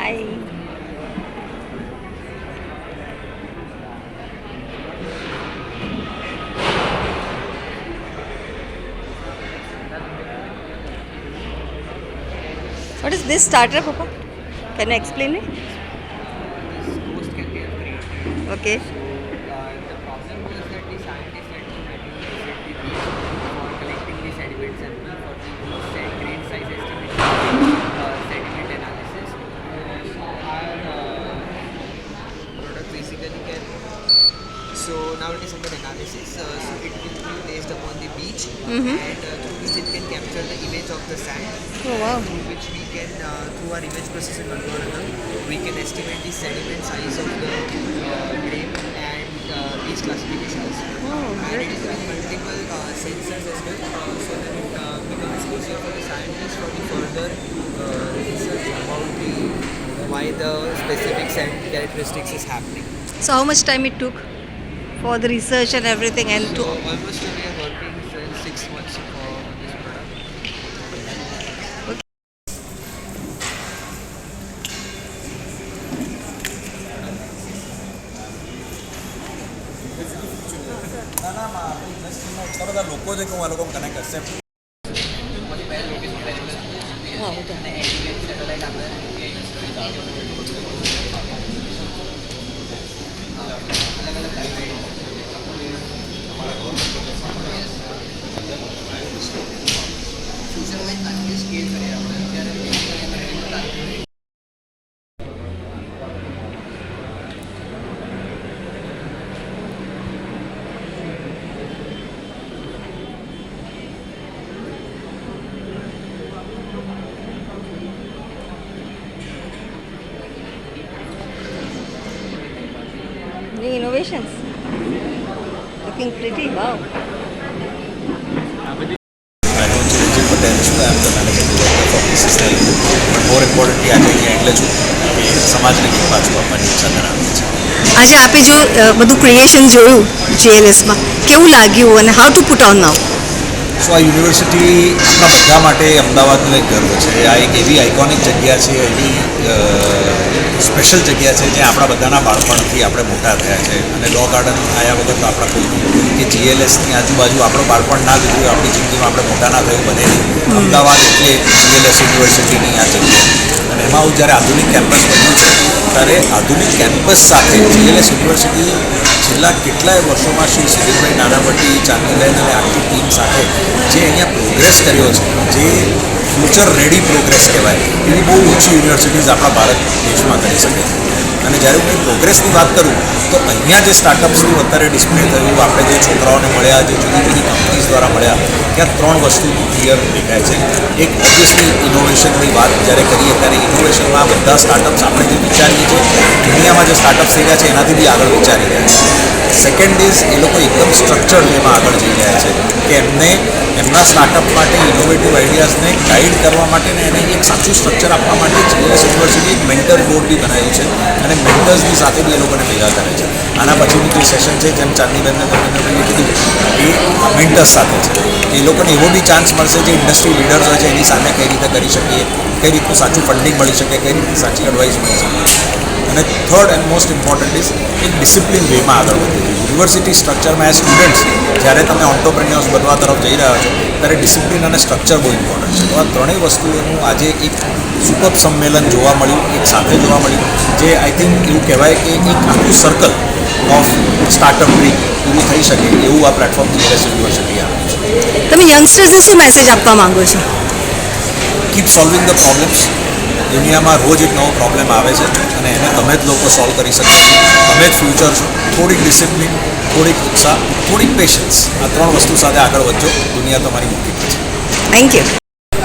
Hi. What is this starter, Papa? Can you explain it? This ghost can be upgraded. Okay. The problem was that the scientists had to manually set the beach for collecting the sediment sample for the ghost and grain size estimation sediment analysis. So our product basically can. So now it is under analysis. So it will be placed upon the beach, and through which it can capture the image of the sand. Oh wow. Through which we can, through our image processing algorithm, we can estimate the sediment size of the grain and beach classification as well. Oh, And great. it is with multiple sensors as well, so that it becomes easier for the scientists for the further research about the why the specific sand characteristics is happening. So how much time it took for the research and everything and So to almost we are working since 6 months for this product. એટલા બધા લોકો છે કે હું આ લોકો connect accept the innovations. Looking pretty. Wow. Chiranjiv Patel છું I am the managing director for PCCL પણ મોર ઇમ્પોર્ટન્ટલી આજે અહીંયા એટલે છું કે સમાજને કંઈક પાછું આપવાની ઈચ્છા ધરાવે છે. આજે આપે જો બધું ક્રિએશન જોયું GLSમાં કેવું લાગ્યું અને હાઉ ટુ પુટ ઓન નાઉ? સો આ યુનિવર્સિટી આપણા બધા માટે અમદાવાદનું એક ગર્વ છે. આ એક એવી આઇકોનિક જગ્યા છે, એવી સ્પેશિયલ જગ્યા છે જ્યાં આપણા બધાના બાળપણથી આપણે મોટા થયા છે. અને લો ગાર્ડન આવ્યા વગર તો આપણા કોઈ કે GLSની આજુબાજુ આપણું બાળપણ ના લીધું આપણી જિંદગીમાં આપણે મોટા ના થયું બને નહીં. અમદાવાદ એટલે GLS યુનિવર્સિટીની આ જગ્યા. અને એમાં હું જ્યારે આધુનિક કેમ્પસ બન્યું છે ત્યારે આધુનિક કેમ્પસ સાથે GLS યુનિવર્સિટી છેલ્લા કેટલાય વર્ષોમાં શ્રી સિદ્ધિભાઈ નાનાવટી, ચાંદીબેન અને આખી ટીમ સાથે જે અહીંયા પ્રોગ્રેસ કર્યો છે, જે ફ્યુચર રેડી પ્રોગ્રેસ કહેવાય, એવી બહુ ઓછી યુનિવર્સિટીઝ આપણા ભારત દેશમાં કરી શકે છે. અને જ્યારે હું પ્રોગ્રેસની વાત કરું તો અહીંયા જે સ્ટાર્ટઅપ્સનું અત્યારે ડિસ્પ્લે થયું, આપણે જે છોકરાઓને મળ્યા, જે જુદી જુદી કંપનીઝ દ્વારા મળ્યા, ત્યાં ત્રણ વસ્તુ ક્લિયર દેખાય છે. એક ઓબ્વિયસલી ઇનોવેશનની વાત જ્યારે કરીએ ત્યારે ઇનોવેશનમાં બધા સ્ટાર્ટઅપ્સ આપણે જે વિચારીએ છીએ, દુનિયામાં જે સ્ટાર્ટઅપ્સ થઈ રહ્યા છે એનાથી બી આગળ વિચારી રહ્યા છે. સેકન્ડ ઇઝ એ લોકો એકદમ સ્ટ્રક્ચર્ડ વેમાં આગળ જઈ રહ્યા છે કે એમને એમના સ્ટાર્ટઅપ માટે ઇનોવેટિવ આઈડિયાઝને ગાઈડ કરવા માટે ને એને એક સાચું સ્ટ્રક્ચર આપવા માટે GLS યુનિવર્સિટી એક મેન્ટર બોર્ડ બી બનાવ્યું છે અને મેન્ટર્સની સાથે બી એ લોકોને ભેગા કરે છે. આના પછીનું જે સેશન છે, જેમ ચાંદીબેનને તમે કીધું, એ મેન્ટર્સ સાથે છે. એ લોકોને એવો બી ચાન્સ મળશે જે ઇન્ડસ્ટ્રી લીડર્સ હોય છે એની સામે કઈ રીતે કરી શકીએ, કઈ રીતનું સાચું ફંડિંગ મળી શકે, કઈ રીતની સાચી એડવાઇસ મળી શકે. અને third and most important is એક ડિસિપ્લિન વેમાં આગળ વધે છે. યુનિવર્સિટી સ્ટ્રક્ચરમાં એઝ સ્ટુડન્ટ્સ જ્યારે તમે ઓન્ટરપ્રેન્યોર્સ બનવા તરફ જઈ રહ્યા છો ત્યારે ડિસિપ્લિન અને સ્ટ્રક્ચર બહુ ઇમ્પોર્ટન્ટ છે. તો આ ત્રણેય વસ્તુઓનું આજે એક સુપર સંમેલન જોવા મળ્યું, એક સાથે જોવા મળ્યું, જે આઈ થિંક એવું કહેવાય કે એક આખું સર્કલ ઓફ સ્ટાર્ટઅપ ડ્રીમ પૂરું થઈ શકે એવું આ પ્લેટફોર્મ GLS યુનિવર્સિટી આપે છે. તમે યંગસ્ટર્સને શું મેસેજ આપવા માંગો છો? Keep solving the problems. દુનિયામાં રોજ એક નવો પ્રોબ્લેમ આવે છે અને એને તમે જ લોકો સોલ્વ કરી શકો છો. તમે જ ફ્યુચર છો. થોડીક ડિસિપ્લિન, થોડીક ઉત્સાહ, થોડીક પેશન્સ, આ ત્રણ વસ્તુ સાથે આગળ વધજો. દુનિયા તમારી મોટી છે. Thank you.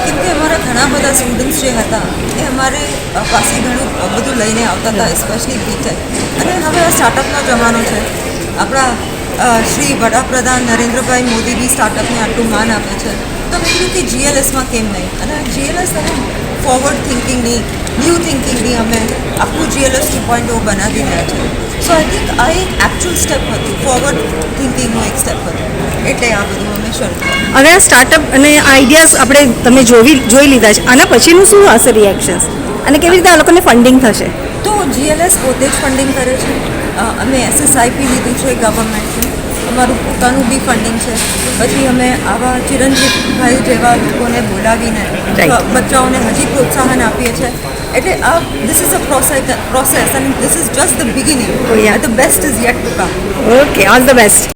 કેમ કે અમારા ઘણા બધા સ્ટુડન્ટ્સ જે હતા એ અમારે પાસે ઘણું બધું લઈને આવતા હતા, સ્પેશિયલી બીટેક. અને હવે આ સ્ટાર્ટઅપનો જમાનો છે. આપણા શ્રી વડાપ્રધાન નરેન્દ્રભાઈ મોદી બી સ્ટાર્ટઅપને આટલું માન આપે છે, તો મેં કીધું કે GLSમાં કેમ નહીં. અને GLS તમે ફોરવર્ડ થિંકિંગની, ન્યૂ થિંકિંગની અમે આખું GLS 2.0 બનાવી રહ્યા છે. સો આઈ થિંક આ એક એકચ્યુઅલ સ્ટેપ હતું, ફોરવર્ડ થિંકિંગનું એક સ્ટેપ હતું, એટલે આ બધું અમે શરૂ કર્યું. હવે આ સ્ટાર્ટઅપ અને આઈડિયાઝ આપણે તમે જોઈ લીધા છે, આના પછીનું શું હશે રિએક્શન્સ? અને કેવી રીતે આ લોકોને ફંડિંગ થશે? તો GLS પોતે જ ફંડિંગ કરે છે. અમે SSIP લીધું છે ગવર્મેન્ટનું, અમારું પોતાનું બી ફંડિંગ છે. પછી અમે આવા ચિરંજીવભાઈ જેવા લોકોને બોલાવીને Right. બચ્ચાઓને હજી પ્રોત્સાહન આપીએ છીએ. એટલે આ this is a process and this is just the beginning. Oh, yeah. The best is yet to come. Okay, all the best.